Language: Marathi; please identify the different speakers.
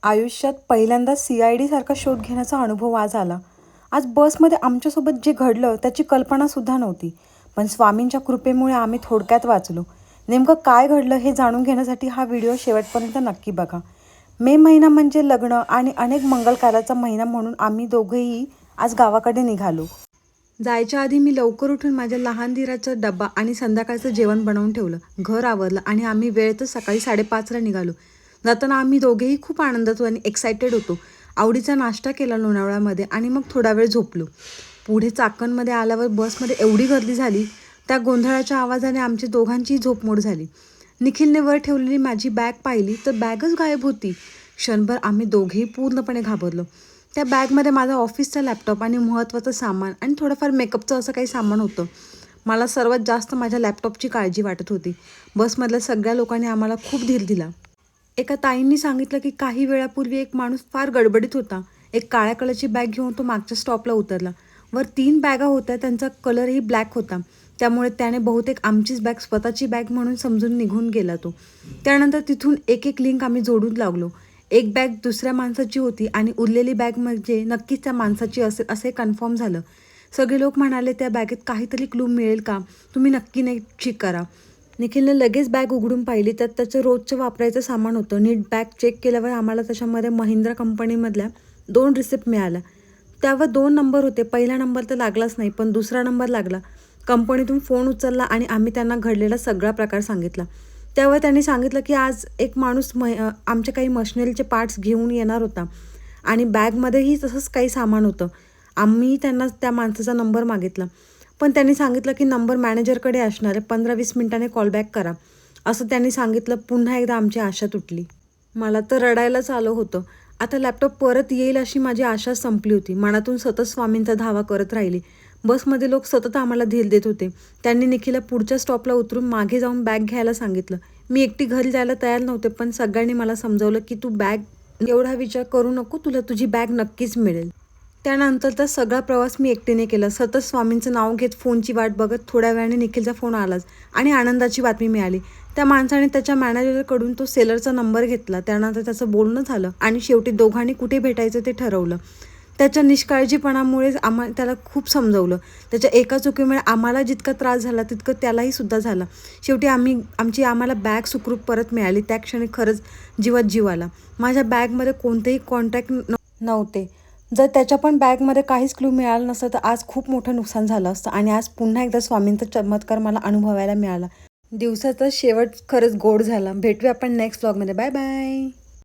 Speaker 1: आयुष्यात पहिल्यांदा CID सारखा शोध घेण्याचा अनुभव आज आला. आज बसमध्ये आमच्यासोबत जे घडलं त्याची कल्पनासुद्धा नव्हती. पण स्वामींच्या कृपेमुळे आम्ही थोडक्यात वाचलो. नेमकं काय घडलं हे जाणून घेण्यासाठी हा व्हिडिओ शेवटपर्यंत नक्की बघा. मे महिना म्हणजे लग्न आणि अनेक मंगल कार्याचा महिना म्हणून आम्ही दोघेही आज गावाकडे निघालो. जायच्या आधी मी लवकर उठून माझ्या लहान धीराचा डब्बा आणि संध्याकाळचं जेवण बनवून ठेवलं. घर आवरलं आणि आम्ही वेळेतच सकाळी 5:30ला निघालो. जाताना आम्ही दोघेही खूप आनंदात आणि एक्सायटेड होतो. आवडीचा नाश्ता केला लोणावळ्यामध्ये आणि मग थोडा वेळ झोपलो. पुढे चाकणमध्ये आल्यावर बसमध्ये एवढी गर्दी झाली, त्या गोंधळाच्या आवाजाने आमची दोघांचीही झोपमोड झाली. निखिलने वर ठेवलेली माझी बॅग पाहिली तर बॅगच गायब होती. क्षणभर आम्ही दोघेही पूर्णपणे घाबरलो. त्या बॅगमध्ये माझा ऑफिसचा लॅपटॉप आणि महत्त्वाचं सामान आणि थोडंफार मेकअपचं असं काही सामान होतं. मला सर्वात जास्त माझ्या लॅपटॉपची काळजी वाटत होती. बसमधल्या सगळ्या लोकांनी आम्हाला खूप धीर दिला. एका ताईंनी सांगितलं की काही वेळापूर्वी एक माणूस फार गडबडीत होता. एक काळ्या कलरची बॅग घेऊन तो मागच्या स्टॉपला उतरला. वर 3 बॅगा होत्या, त्यांचा कलरही ब्लॅक होता. त्यामुळे त्याने बहुतेक आमचीच बॅग स्वतःची बॅग म्हणून समजून निघून गेला तो. त्यानंतर तिथून एक लिंक आम्ही जोडून लागलो. एक बॅग दुसऱ्या माणसाची होती आणि उरलेली बॅग म्हणजे नक्कीच त्या माणसाची असेल असे कन्फर्म झालं. सगळे लोक म्हणाले, त्या बॅगेत काहीतरी क्लू मिळेल का, तुम्ही नक्की चेक करा. निखिलने लगेच बॅग उघडून पाहिली. त्यात त्याचं रोजचं वापरायचं सामान होतं. नीट बॅग चेक केल्यावर आम्हाला त्याच्यामध्ये महिंद्रा कंपनीमधल्या 2 रिसिप्ट मिळाल्या. त्यावर 2 नंबर होते. पहिला नंबर तर लागलाच नाही, पण दुसरा नंबर लागला. कंपनीतून फोन उचलला आणि आम्ही त्यांना घडलेला सगळा प्रकार सांगितला. त्यावर त्यांनी सांगितलं की आज एक माणूस आमचे काही मशिनरीचे पार्ट्स घेऊन येणार होता आणि बॅगमध्येही तसंच काही सामान होतं. आम्ही त्यांना त्या माणसाचा नंबर मागितला, पण त्यांनी सांगितलं की नंबर मॅनेजरकडे असणार आहे, 15-20 मिनिटांनी कॉलबॅक करा असं त्यांनी सांगितलं. पुन्हा एकदा आमची आशा तुटली. मला तर रडायलाच आलं होतं. आता लॅपटॉप परत येईल अशी माझी आशा संपली होती. मनातून सतत स्वामींचा धावा करत राहिली. बसमध्ये लोक सतत आम्हाला धीर देत होते. त्यांनी निखिलला पुढच्या स्टॉपला उतरून मागे जाऊन बॅग घ्यायला सांगितलं. मी एकटी घरी जायला तयार नव्हते, पण सगळ्यांनी मला समजावलं की तू एवढा विचार करू नको, तुला तुझी बॅग नक्कीच मिळेल. त्यानंतरचा सगळा प्रवास मी एकटीने केला. सतत स्वामींचं नाव घेत फोनची वाट बघत. थोड्या वेळाने निखिलचा फोन आलाच आणि आनंदाची बातमी मिळाली. त्या माणसाने त्याच्या मॅनेजरकडून तो सेलरचा नंबर घेतला. त्यानंतर त्याचं बोलणं झालं आणि शेवटी दोघांनी कुठे भेटायचं ते ठरवलं. त्याच्या निष्काळजीपणामुळेच त्याला खूप समजवलं. त्याच्या एका चुकीमुळे आम्हाला जितका त्रास झाला तितकं त्यालाही सुद्धा झाला. शेवटी आम्हाला बॅग सुखरूप परत मिळाली. त्या क्षणी खरंच जीवात जीव आला. माझ्या बॅगमध्ये कोणतेही कॉन्टॅक्ट नव्हते. जर त्याच्या पण बॅगमध्ये काहीच क्लू मिळालं नसतं तर आज खूप मोठं नुकसान झालं असतं आणि आज पुन्हा एकदा स्वामींचा चमत्कार मला अनुभवायला मिळाला. दिवसाचा शेवट खरंच गोड झाला. भेटूया आपण नेक्स्ट व्लॉगमध्ये. Bye bye.